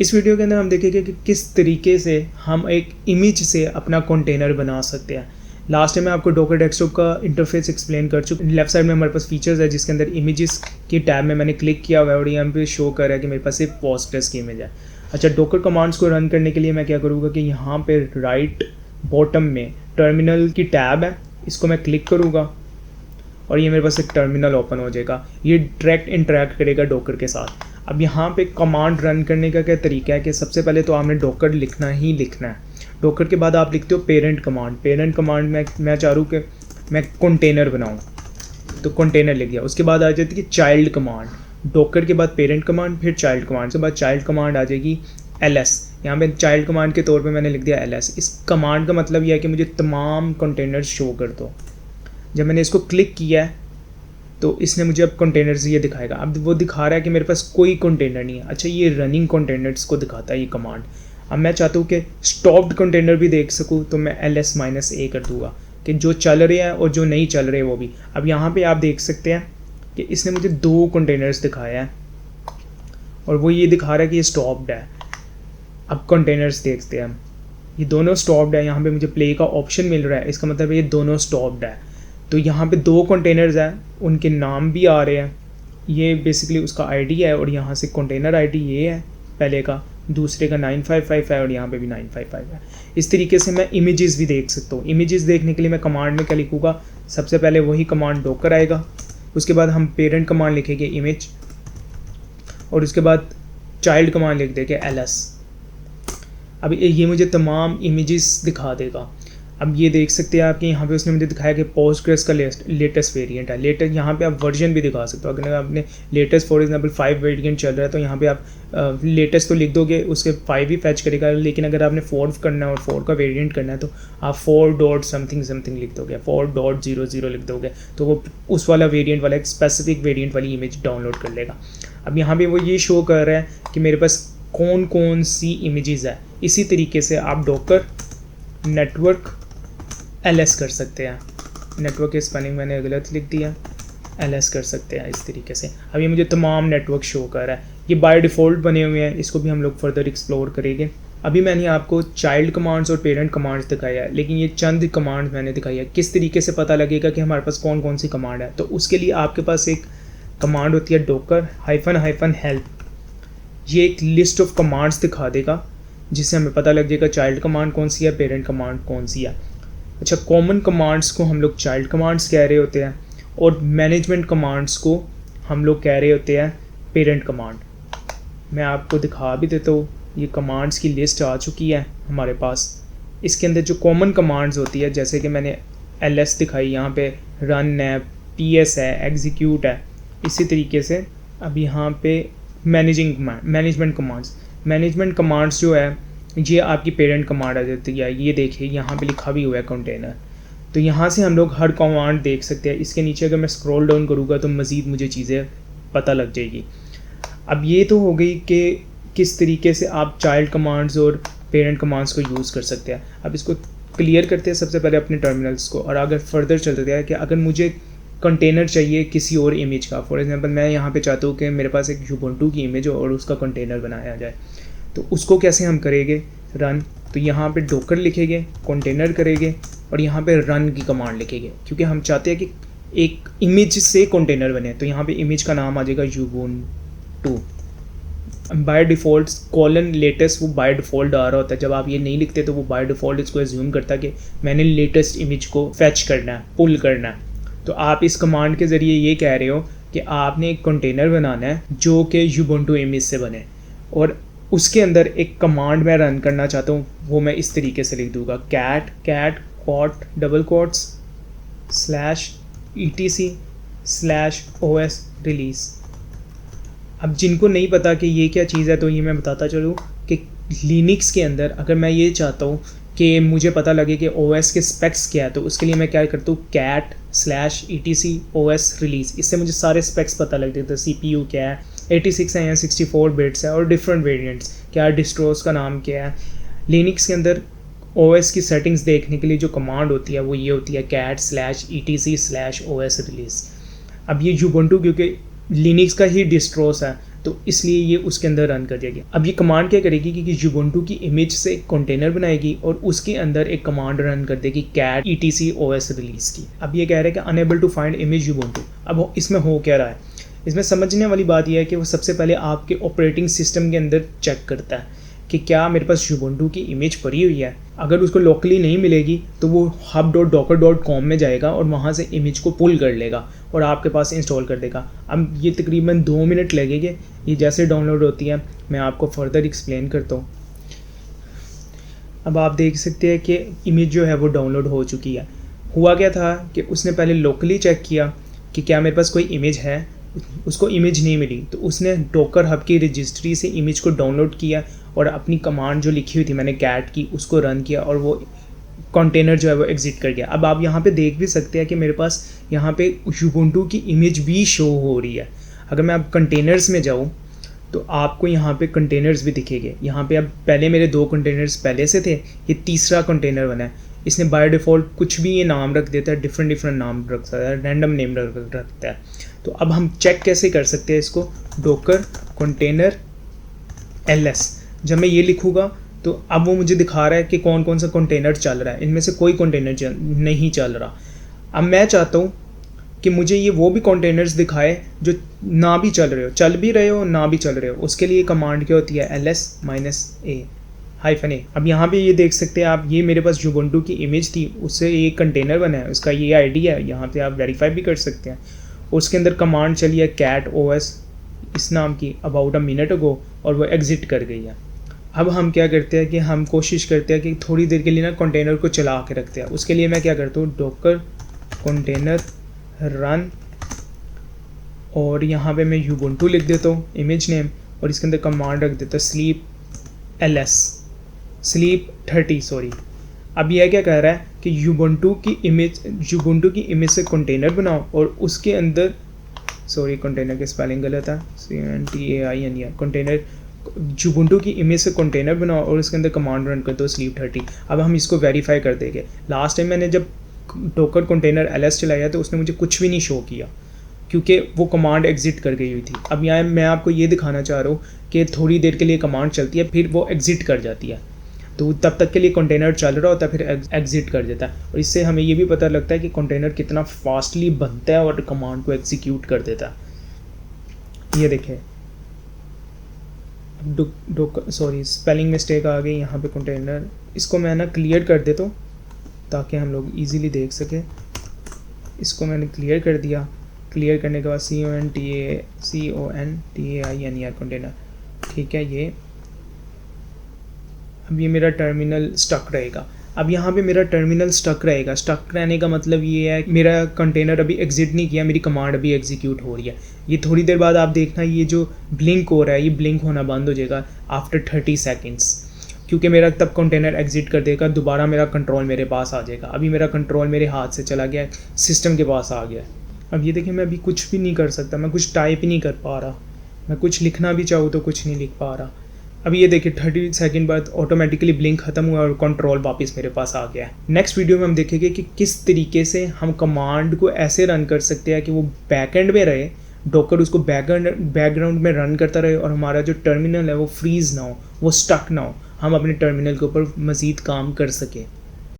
इस वीडियो के अंदर हम देखेंगे कि किस तरीके से हम एक इमेज से अपना कंटेनर बना सकते हैं। लास्ट टाइम मैं आपको डॉकर डेस्कटॉप का इंटरफेस एक्सप्लेन कर चुका। लेफ्ट साइड में हमारे पास फीचर्स है जिसके अंदर इमेजेस की टैब में मैंने क्लिक किया हुआ है और यहाँ पे शो कर रहा है कि मेरे पास एक पोस्टग्रेस की इमेज है। अच्छा, डॉकर कमांड्स को रन करने के लिए मैं क्या करूँगा कि यहाँ पे राइट बॉटम में टर्मिनल की टैब है, इसको मैं क्लिक करूँगा और ये मेरे पास एक टर्मिनल ओपन हो जाएगा। ये डायरेक्ट इंटरेक्ट करेगा डॉकर के साथ। अब यहाँ पे कमांड रन करने का क्या तरीका है कि सबसे पहले तो आपने डॉकर लिखना ही लिखना है। डॉकर के बाद आप लिखते हो पेरेंट कमांड। पेरेंट कमांड में मैं चाह रहा हूँ कि मैं कंटेनर बनाऊँ, तो कंटेनर लिख दिया। उसके बाद आ जाती है चाइल्ड कमांड। डॉकर के बाद पेरेंट कमांड, फिर चाइल्ड कमांड, उसके बाद चाइल्ड कमांड आ जाएगी ls। यहाँ पे चाइल्ड कमांड के तौर पे मैंने लिख दिया ls। इस कमांड का मतलब यह है कि मुझे तमाम कंटेनर्स शो कर दो। जब मैंने इसको क्लिक किया है तो इसने मुझे अब कंटेनर्स ये दिखाएगा। अब वो दिखा रहा है कि मेरे पास कोई कंटेनर नहीं है। अच्छा, ये रनिंग कंटेनर्स को दिखाता है ये कमांड। अब मैं चाहता हूँ कि स्टॉप्ड कंटेनर भी देख सकूँ, तो मैं ls-a कर दूँगा कि जो चल रहे हैं और जो नहीं चल रहे वो भी। अब यहाँ पे आप देख सकते हैं कि इसने मुझे 2 कंटेनर्स दिखाया है और वो ये दिखा रहा है कि ये स्टॉप्ड है। अब कंटेनर्स देखते हैं हम, ये दोनों स्टॉप्ड है। यहाँ पे मुझे प्ले का ऑप्शन मिल रहा है, इसका मतलब ये दोनों स्टॉप्ड है। तो यहाँ पे 2 कंटेनर्स हैं, उनके नाम भी आ रहे हैं। ये बेसिकली उसका आईडी है और यहाँ से कंटेनर आईडी ये है पहले का, दूसरे का 955 है और यहाँ पे भी 955 है। इस तरीके से मैं इमेजेस भी देख सकता हूँ। इमेजेस देखने के लिए मैं कमांड में क्या लिखूँगा, सबसे पहले वही कमांड डॉकर आएगा, उसके बाद हम पेरेंट कमांड लिखेंगे इमेज और उसके बाद चाइल्ड कमांड लिख देंगे ls। अब ये मुझे तमाम इमेजेस दिखा देगा। अब ये देख सकते हैं आपके यहाँ पे उसने मुझे दिखाया कि पोस्टग्रेस का लेटेस्ट वेरिएंट है। लेटेस्ट यहाँ पे आप वर्जन भी दिखा सकते हो। अगर आपने लेटेस्ट फॉर एग्जांपल 5 वेरिएंट चल रहा है तो यहाँ पे आप लेटेस्ट तो लिख दोगे, उसके 5 ही फैच करेगा। लेकिन अगर आपने 4 करना है और 4 का वेरिएंट करना है तो आप 4.something लिख दोगे, 4.00 लिख दोगे, तो वो उस वाला वेरिएंट वाला एक स्पेसिफिक वेरिएंट वाली इमेज डाउनलोड कर लेगा। अब यहाँ पर वो ये शो कर रहा है कि मेरे पास कौन कौन सी इमेजेस है। इसी तरीके से आप डॉकर नेटवर्क ls कर सकते हैं। नेटवर्क की स्पेलिंग मैंने गलत लिख दिया, ls कर सकते हैं इस तरीके से। अब ये मुझे तमाम नेटवर्क शो कर रहा है। ये बाय डिफ़ॉल्ट बने हुए हैं, इसको भी हम लोग फर्दर एक्सप्लोर करेंगे। अभी मैंने आपको चाइल्ड कमांड्स और पेरेंट कमांड्स दिखाया है, लेकिन ये चंद कमांड्स मैंने दिखाई है। किस तरीके से पता लगेगा कि हमारे पास कौन कौन सी कमांड है, तो उसके लिए आपके पास एक कमांड होती है डॉकर -help। ये एक लिस्ट ऑफ कमांड्स दिखा देगा जिससे हमें पता लग जाएगा चाइल्ड कमांड कौन सी है, पेरेंट कमांड कौन सी है। अच्छा, कॉमन कमांड्स को हम लोग चाइल्ड कमांड्स कह रहे होते हैं और मैनेजमेंट कमांड्स को हम लोग कह रहे होते हैं पेरेंट कमांड। मैं आपको दिखा भी देता हूँ, ये कमांड्स की लिस्ट आ चुकी है हमारे पास। इसके अंदर जो कॉमन कमांड्स होती है, जैसे कि मैंने ls दिखाई, यहाँ पे रन है, ps है, एग्जीक्यूट है। इसी तरीके से अब यहाँ पे मैनेजमेंट कमांड्स जो है ये आपकी पेरेंट कमांड आ जाती है। ये देखिए यहाँ पे लिखा भी हुआ है कंटेनर। तो यहाँ से हम लोग हर कमांड देख सकते हैं। इसके नीचे अगर मैं स्क्रॉल डाउन करूँगा तो मज़ीद मुझे चीज़ें पता लग जाएगी। अब ये तो हो गई कि किस तरीके से आप चाइल्ड कमांड्स और पेरेंट कमांड्स को यूज़ कर सकते हैं। अब इसको क्लियर करते हैं सबसे पहले अपने टर्मिनल्स को, और अगर फर्दर चलते हैं कि अगर मुझे कंटेनर चाहिए किसी और इमेज का, फॉर एग्जांपल मैं यहाँ पे चाहता हूँ कि मेरे पास एक ubuntu की इमेज हो और उसका कंटेनर बनाया जाए, तो उसको कैसे हम करेंगे रन। तो यहाँ पे डॉकर लिखेंगे, कंटेनर करेंगे और यहाँ पे रन की कमांड लिखेंगे, क्योंकि हम चाहते हैं कि एक इमेज से कंटेनर बने। तो यहाँ पे इमेज का नाम आ जाएगा ubuntu। By default colon latest वो बाय डिफ़ॉल्ट आ रहा होता है। जब आप ये नहीं लिखते तो वो बाय डिफ़ॉल्ट इसको एज्यूम करता है कि मैंने लेटेस्ट इमेज को फैच करना है, पुल करना है। तो आप इस कमांड के ज़रिए ये कह रहे हो कि आपने एक कंटेनर बनाना है जो कि ubuntu इमेज से बने, और उसके अंदर एक कमांड मैं रन करना चाहता हूँ। वो मैं इस तरीके से लिख दूँगा, cat /etc/os release। अब जिनको नहीं पता कि ये क्या चीज़ है तो ये मैं बताता चलूँ कि लिनक्स के अंदर अगर मैं ये चाहता हूँ कि मुझे पता लगे कि OS के स्पेक्स क्या है, तो उसके लिए मैं क्या करता हूँ, cat/etc/os release। इससे मुझे सारे स्पेक्स पता लग जाते हैं। CPU क्या है, 86 है या 64 बिट्स है, और डिफरेंट वेरिएंट्स क्या है, डिस्ट्रोस का नाम क्या है। लिनक्स के अंदर OS की सेटिंग्स देखने के लिए जो कमांड होती है वो ये होती है cat/etc/os release। अब ये ubuntu क्योंकि लिनक्स का ही डिस्ट्रोस है तो इसलिए ये उसके अंदर रन कर जाएगी। अब ये कमांड क्या करेगी कि Ubuntu की इमेज से कंटेनर बनाएगी और उसके अंदर एक कमांड रन कर देगी cat etc os release की। अब ये कह रहा है कि unable to find image Ubuntu। अब इसमें हो क्या रहा है, इसमें समझने वाली बात यह है कि वो सबसे पहले आपके ऑपरेटिंग सिस्टम के अंदर चेक करता है कि क्या मेरे पास Ubuntu की इमेज पड़ी हुई है। अगर उसको लोकली नहीं मिलेगी तो वो hub.docker.com में जाएगा और वहाँ से इमेज को पुल कर लेगा और आपके पास इंस्टॉल कर देगा। अब ये तकरीबन 2 मिनट लगेंगे, ये जैसे डाउनलोड होती है मैं आपको फर्दर एक्सप्लेन करता हूँ। अब आप देख सकते हैं कि इमेज जो है वो डाउनलोड हो चुकी है। हुआ क्या था कि उसने पहले लोकली चेक किया कि क्या मेरे पास कोई इमेज है, उसको इमेज नहीं मिली तो उसने डॉकर हब की रजिस्ट्री से इमेज को डाउनलोड किया और अपनी कमांड जो लिखी हुई थी मैंने कैट की उसको रन किया और वो कंटेनर जो है वो एग्जिट कर गया। अब आप यहाँ पे देख भी सकते हैं कि मेरे पास यहाँ पे Ubuntu की इमेज भी शो हो रही है। अगर मैं अब कंटेनर्स में जाऊँ तो आपको यहाँ पे कंटेनर्स भी दिखेंगे। यहाँ पे अब पहले मेरे 2 कंटेनर्स पहले से थे, ये तीसरा कंटेनर बना है। इसने बाय डिफ़ॉल्ट कुछ भी ये नाम रख देता है, डिफरेंट नाम रखता है, रैंडम नेम रखता है। तो अब हम चेक कैसे कर सकते हैं इसको, डॉकर कंटेनर ls जब मैं ये लिखूँगा तो अब वो मुझे दिखा रहा है कि कौन कौन सा कंटेनर चल रहा है। इनमें से कोई कंटेनर नहीं चल रहा। अब मैं चाहता हूँ कि मुझे ये वो भी कंटेनर्स दिखाए जो ना भी चल रहे हो, चल भी रहे हो ना भी चल रहे हो। उसके लिए कमांड क्या होती है, ls-a-a। अब यहाँ पे ये देख सकते हैं आप, ये मेरे पास Ubuntu की इमेज थी, उससे एक कंटेनर बना है, उसका ये आईडी है, यहाँ पे आप वेरीफाई भी कर सकते हैं। उसके अंदर कमांड चली है cat os इस नाम की अबाउट अ मिनट अगो और वो एग्ज़िट कर गई है। अब हम क्या करते हैं कि हम कोशिश करते हैं कि थोड़ी देर के लिए ना कंटेनर को चला के रखते हैं। उसके लिए मैं क्या करता हूँ, डॉकर कंटेनर रन और यहाँ पे मैं Ubuntu लिख देता हूँ इमेज नेम और इसके अंदर कमांड रख देता हूँ sleep 30 सॉरी। अब यह क्या कह रहा है कि Ubuntu की इमेज से कंटेनर बनाओ और उसके अंदर, सॉरी कंटेनर की स्पेलिंग गलत है, CONTAINER, कंटेनर Ubuntu की इमेज से कंटेनर बनाओ और उसके अंदर कमांड रन कर दो sleep 30। अब हम इसको वेरीफाई कर देंगे। लास्ट टाइम मैंने जब डॉकर कंटेनर ls चलाया तो उसने मुझे कुछ भी नहीं शो किया क्योंकि वो कमांड एग्ज़िट कर गई हुई थी। अब यहाँ मैं आपको ये दिखाना चाह रहा हूँ कि थोड़ी देर के लिए कमांड चलती है फिर वो एग्ज़िट कर जाती है, तो तब तक के लिए कंटेनर चल रहा होता है फिर एग्ज़िट कर देता है। और इससे हमें ये भी पता लगता है कि कंटेनर कितना फास्टली बनता है और कमांड को एग्जीक्यूट कर देता है। ये देखें, सॉरी स्पेलिंग मिस्टेक आ गई यहाँ पे कंटेनर, इसको मैं ना क्लियर कर देता हूँ ताकि हम लोग इजीली देख सकें। इसको मैंने क्लियर कर दिया। क्लियर करने के बाद CONTAINER कंटेनर, ठीक है। ये अब ये मेरा टर्मिनल स्टक रहेगा। अब यहाँ पे मेरा टर्मिनल स्टक रहेगा। स्टक रहने का मतलब ये है मेरा कंटेनर अभी एग्ज़िट नहीं किया, मेरी कमांड अभी एग्जीक्यूट हो रही है। ये थोड़ी देर बाद आप देखना ये जो ब्लिंक हो रहा है ये ब्लिंक होना बंद हो जाएगा आफ्टर 30 सेकेंड्स, क्योंकि मेरा तब कंटेनर एग्ज़िट कर देगा, दोबारा मेरा कंट्रोल मेरे पास आ जाएगा। अभी मेरा कंट्रोल मेरे हाथ से चला गया, सिस्टम के पास आ गया। अब ये देखिए मैं अभी कुछ भी नहीं कर सकता, मैं कुछ टाइप ही नहीं कर पा रहा, मैं कुछ लिखना भी चाहूँ तो कुछ नहीं लिख पा रहा। अब ये देखिए 30 सेकंड बाद ऑटोमेटिकली ब्लिंक खत्म हुआ और कंट्रोल वापस मेरे पास आ गया है। नेक्स्ट वीडियो में हम देखेंगे कि किस तरीके से हम कमांड को ऐसे रन कर सकते हैं कि वो बैकएंड में रहे, डॉकर उसको बैकग्राउंड में रन करता रहे और हमारा जो टर्मिनल है वो फ्रीज़ ना हो, वो स्टक ना हो, हम अपने टर्मिनल के ऊपर मज़ीद काम कर सकें।